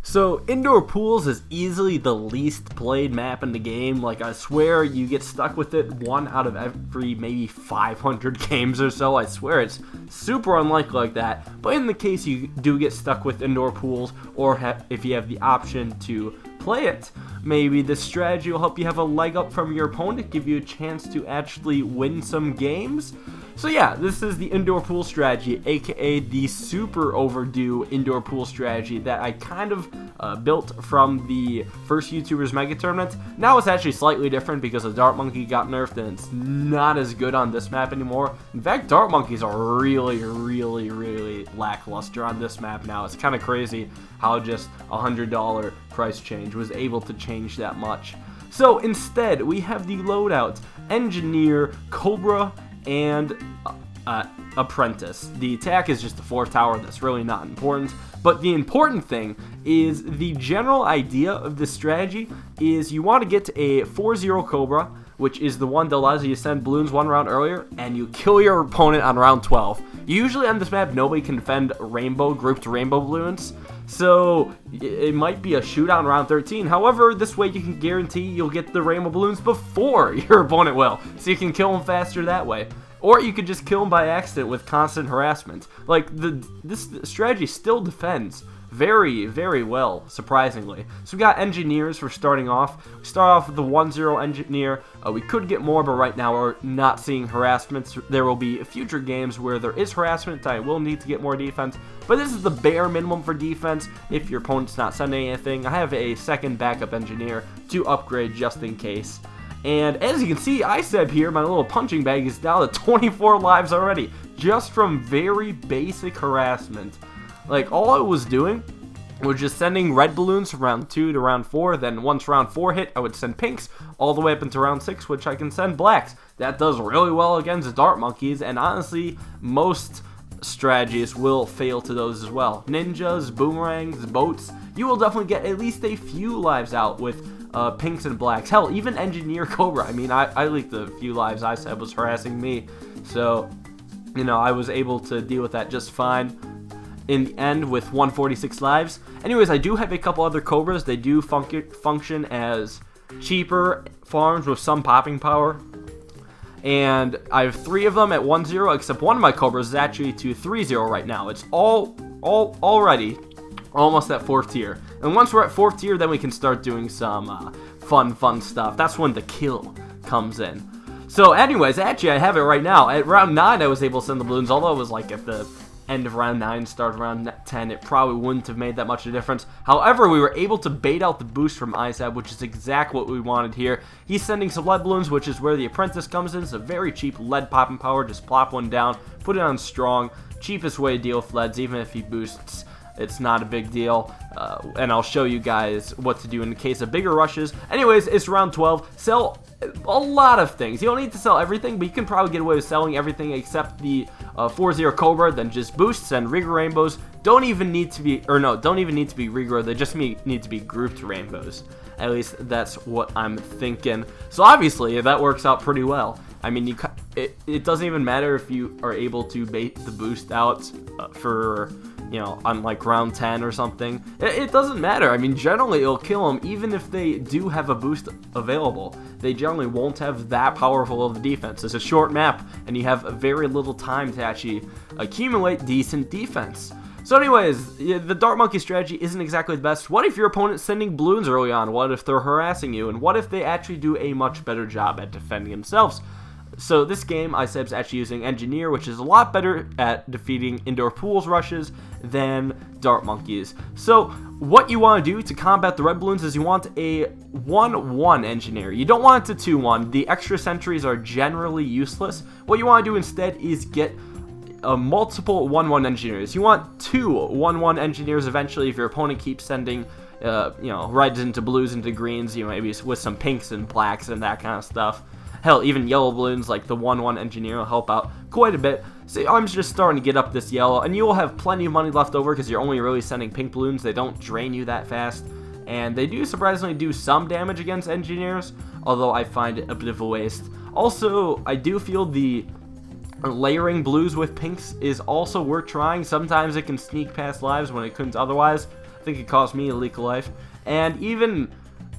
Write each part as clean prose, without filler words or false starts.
So, indoor pools is easily the least played map in the game. Like, I swear you get stuck with it 1 out of every maybe 500 games or so. I swear it's super unlikely like that. But in the case you do get stuck with indoor pools, or if you have the option to play it, maybe this strategy will help you have a leg up from your opponent, give you a chance to actually win some games. So yeah, this is the indoor pool strategy, aka the super overdue indoor pool strategy that I kind of built from the first YouTubers Mega Tournament. Now it's actually slightly different because the Dart Monkey got nerfed and it's not as good on this map anymore. In fact, Dart Monkeys are really lackluster on this map now. It's kind of crazy how just $100 price change was able to change that much. So instead, we have the loadout, Engineer, Cobra, and Apprentice. The attack is just the 4th tower. That's really not important. But the important thing is the general idea of this strategy is you want to get to a 4-0 Cobra, which is the one that allows you to send balloons 1 round earlier, and you kill your opponent on round 12. Usually on this map, nobody can defend grouped rainbow balloons, so it might be a shootout in round 13. However, this way you can guarantee you'll get the rainbow balloons before your opponent will, so you can kill them faster that way. Or you could just kill them by accident with constant harassment. Like, this strategy still defends very well, surprisingly. So we got engineers for starting off. We start off with the 1-0 engineer. We could get more, but right now we're not seeing harassment. There will be future games where there is harassment. I will need to get more defense, but this is the bare minimum for defense if your opponent's not sending anything. I have a second backup engineer to upgrade just in case. And as you can see, ISEB here, my little punching bag, is down to 24 lives already, just from very basic harassment. Like, all I was doing was just sending red balloons from round 2 to round 4, then once round 4 hit, I would send pinks all the way up into round 6, which I can send blacks. That does really well against the Dart Monkeys, and honestly, most strategies will fail to those as well. Ninjas, boomerangs, boats, you will definitely get at least a few lives out with pinks and blacks. Hell, even Engineer Cobra. I mean, I leaked the few lives I said was harassing me, so, you know, I was able to deal with that just fine in the end with 146 lives. Anyways, I do have a couple other Cobras. They do function as cheaper farms with some popping power. And I have 3 of them at 1-0, except one of my Cobras is actually to 3-0 right now. It's already almost at 4th tier. And once we're at 4th tier, then we can start doing some fun stuff. That's when the kill comes in. So anyways, actually I have it right now. At round 9, I was able to send the balloons, although it was like at the end of round 9, start of round 10, it probably wouldn't have made that much of a difference. However, we were able to bait out the boost from ISAB, which is exactly what we wanted here. He's sending some lead balloons, which is where the Apprentice comes in. It's a very cheap lead popping power. Just plop one down, put it on strong. Cheapest way to deal with leads, even if he boosts. It's not a big deal, and I'll show you guys what to do in the case of bigger rushes. Anyways, it's round 12. Sell a lot of things. You don't need to sell everything, but you can probably get away with selling everything except the 4-0 Cobra, then just boosts and Rigor Rainbows. Don't even need to be Rigor, they just need to be grouped rainbows. At least that's what I'm thinking. So obviously, that works out pretty well. I mean, it doesn't even matter if you are able to bait the boost out for, you know, on like round 10 or something. It doesn't matter. I mean, generally it'll kill them even if they do have a boost available. They generally won't have that powerful of a defense. It's a short map, and you have very little time to actually accumulate decent defense. So anyways, the Dart Monkey strategy isn't exactly the best. What if your opponent's sending balloons early on? What if they're harassing you? And what if they actually do a much better job at defending themselves? So this game, ISEB's actually using Engineer, which is a lot better at defeating indoor pools rushes than Dart Monkeys. So what you want to do to combat the red balloons is you want a 1-1 Engineer. You don't want it to 2-1. The extra sentries are generally useless. What you want to do instead is get multiple 1-1 Engineers. You want 2 1-1 Engineers eventually if your opponent keeps sending you know, reds into blues into greens, you know, maybe with some pinks and blacks and that kind of stuff. Hell, even yellow balloons like the 1-1 Engineer will help out quite a bit. So I'm just starting to get up this yellow, and you will have plenty of money left over because you're only really sending pink balloons. They don't drain you that fast, and they do surprisingly do some damage against Engineers, although I find it a bit of a waste. Also, I do feel the layering blues with pinks is also worth trying. Sometimes it can sneak past lives when it couldn't otherwise. think it caused me a leak of life. And even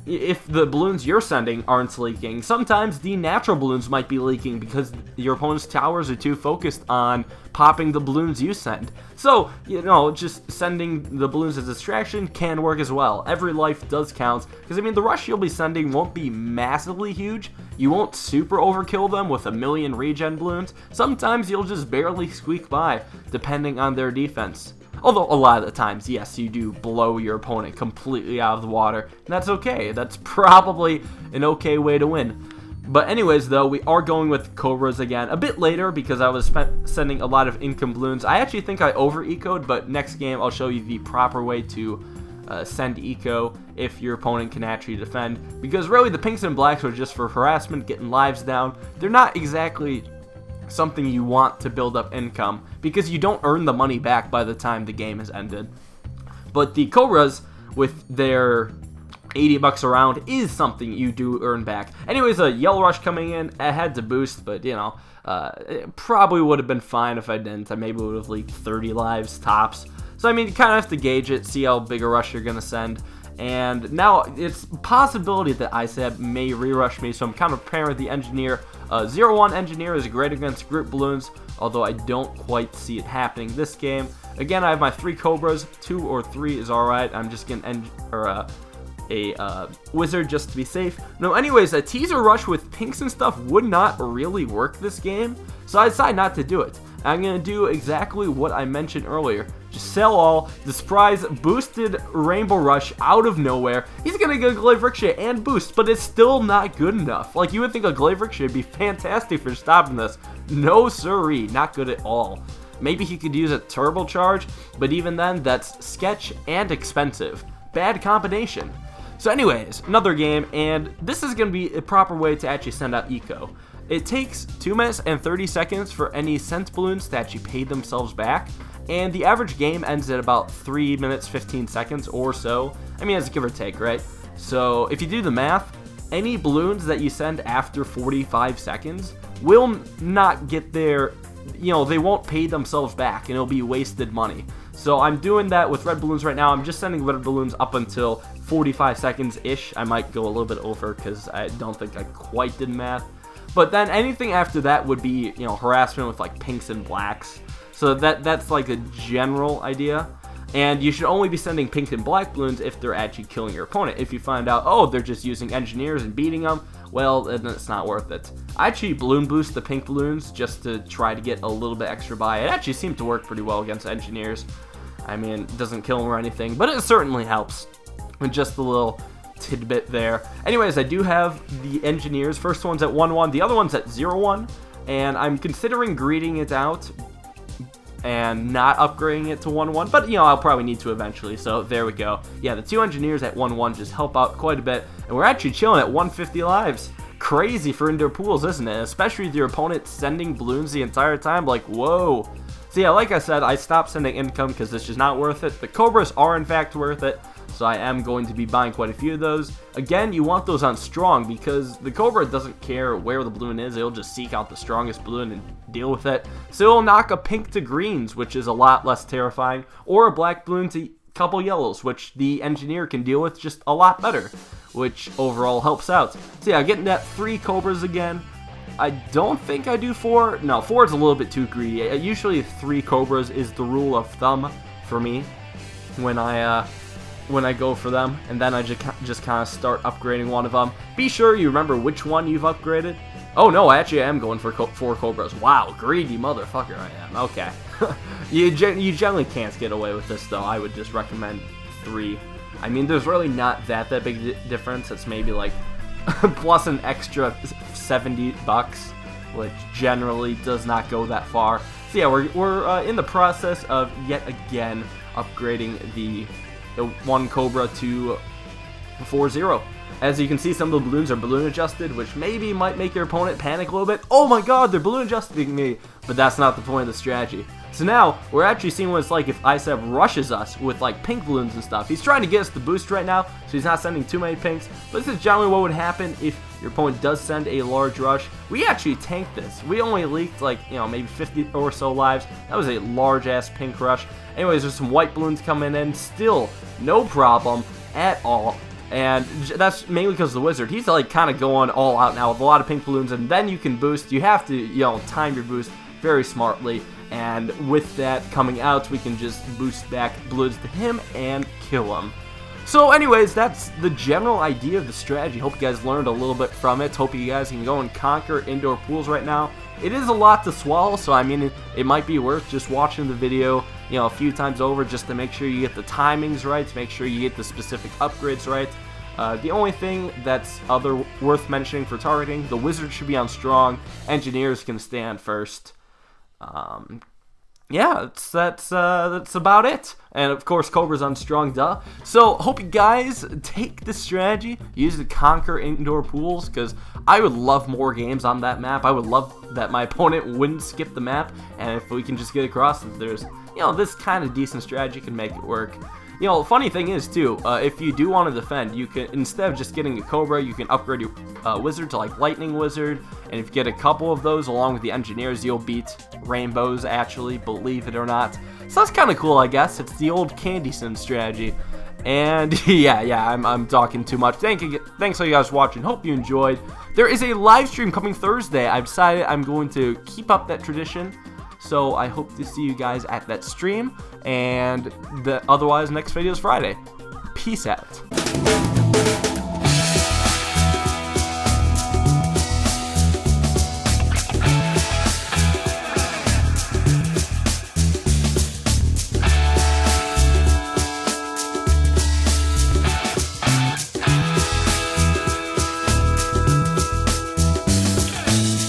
if the balloons you're sending aren't leaking, sometimes the natural balloons might be leaking because your opponent's towers are too focused on popping the balloons you send. So, you know, just sending the balloons as a distraction can work as well. Every life does count, because I mean, the rush you'll be sending won't be massively huge. You won't super overkill them with a million regen balloons. Sometimes you'll just barely squeak by, depending on their defense. Although a lot of the times, yes, you do blow your opponent completely out of the water, and that's okay. That's probably an okay way to win. But anyways, though, we are going with Cobras again a bit later because I was sending a lot of income balloons. I actually think I over-ecoed, but next game I'll show you the proper way to send eco if your opponent can actually defend. Because really, the pinks and blacks are just for harassment, getting lives down. They're not exactly something you want to build up income because you don't earn the money back by the time the game has ended. But the Cobras, with their 80 bucks around, is something you do earn back. Anyways, a yellow rush coming in, I had to boost, but you know, it probably would have been fine if I didn't. I maybe would have leaked 30 lives tops. So I mean, you kind of have to gauge it, see how big a rush you're gonna send. And now it's a possibility that ISAB may re-rush me, so I'm kind of preparing the engineer. 0-1 engineer is great against group balloons, although I don't quite see it happening this game. Again, I have my 3 Cobras, 2 or 3 is alright. I'm just gonna a wizard just to be safe. No, anyways, a teaser rush with pinks and stuff would not really work this game, so I decided not to do it. I'm gonna do exactly what I mentioned earlier. Just sell all, the surprise boosted Rainbow Rush out of nowhere. He's gonna get a Glaive Ricochet and boost, but it's still not good enough. Like, you would think a Glaive Ricochet would be fantastic for stopping this. No siree, not good at all. Maybe he could use a Turbo Charge, but even then, that's sketch and expensive. Bad combination. So anyways, another game, and this is going to be a proper way to actually send out eco. It takes 2 minutes and 30 seconds for any sent balloons to actually pay themselves back, and the average game ends at about 3 minutes 15 seconds or so. I mean, it's give or take, right? So if you do the math, any balloons that you send after 45 seconds will not get their, you know, they won't pay themselves back, and it'll be wasted money. So I'm doing that with red balloons right now. I'm just sending red balloons up until 45 seconds-ish. I might go a little bit over because I don't think I quite did math. But then anything after that would be, you know, harassment with like pinks and blacks. So that's like a general idea. And you should only be sending pink and black balloons if they're actually killing your opponent. If you find out, oh, they're just using engineers and beating them, well, then it's not worth it. I actually balloon boost the pink balloons just to try to get a little bit extra buy. It actually seemed to work pretty well against engineers. I mean, it doesn't kill them or anything, but it certainly helps. And just a little tidbit there. Anyways, I do have the engineers. First one's at 1-1, the other one's at 0-1, and I'm considering greeting it out and not upgrading it to 1-1, but you know, I'll probably need to eventually, so there we go. Yeah, the 2 engineers at 1-1 just help out quite a bit, and we're actually chilling at 150 lives. Crazy for indoor pools, isn't it? Especially with your opponent sending balloons the entire time, like, whoa. So yeah, like I said, I stopped sending income because it's just not worth it. The Cobras are in fact worth it, so I am going to be buying quite a few of those. Again, you want those on strong because the Cobra doesn't care where the balloon is. It'll just seek out the strongest balloon and deal with it. So it'll knock a pink to greens, which is a lot less terrifying, or a black balloon to a couple yellows, which the engineer can deal with just a lot better, which overall helps out. So yeah, getting that 3 Cobras again. I don't think I do 4. No, 4 is a little bit too greedy. Usually 3 Cobras is the rule of thumb for me when I go for them, and then I just kind of start upgrading one of them. Be sure you remember which one you've upgraded. Oh no, I actually am going for 4 Cobras. Wow, greedy motherfucker I am. Okay. You generally can't get away with this though. I would just recommend 3. I mean, there's really not that big difference. It's maybe like plus an extra 70 bucks, which generally does not go that far. So yeah, we're in the process of yet again upgrading the 1 Cobra to 4-0. As you can see, some of the balloons are balloon adjusted, which might make your opponent panic a little bit. Oh my god, they're balloon adjusting me! But that's not the point of the strategy. So now, we're actually seeing what it's like if ISEV rushes us with like pink balloons and stuff. He's trying to get us to boost right now, so he's not sending too many pinks. But this is generally what would happen if your opponent does send a large rush. We actually tanked this. We only leaked like, you know, maybe 50 or so lives. That was a large ass pink rush. Anyways, there's some white balloons coming in. Still, no problem at all. And that's mainly because of the wizard. He's like kind of going all out now with a lot of pink balloons, and then you can boost. You have to, you know, time your boost very smartly. And with that coming out, we can just boost back balloons to him and kill him. So anyways, that's the general idea of the strategy. Hope you guys learned a little bit from it. Hope you guys can go and conquer indoor pools right now. It is a lot to swallow, so I mean, it might be worth just watching the video, you know, a few times over just to make sure you get the timings right, to make sure you get the specific upgrades right. The only thing that's worth mentioning for targeting, the wizard should be on strong, engineers can stand first. Yeah, that's about it. And of course, COBRA's on strong, duh. So hope you guys take this strategy, use it to conquer indoor pools, because I would love more games on that map. I would love that my opponent wouldn't skip the map, and if we can just get across it, there's, you know, this kind of decent strategy can make it work. You know, funny thing is too, if you do want to defend, you can, instead of just getting a Cobra, you can upgrade your wizard to like Lightning Wizard, and if you get a couple of those along with the engineers, you'll beat rainbows, actually, believe it or not. So that's kind of cool, I guess. It's the old Candy Sim strategy. And yeah, I'm talking too much. Thanks all you guys for watching. Hope you enjoyed. There is a live stream coming Thursday. I've decided I'm going to keep up that tradition. So I hope to see you guys at that stream, and otherwise next video is Friday. Peace out.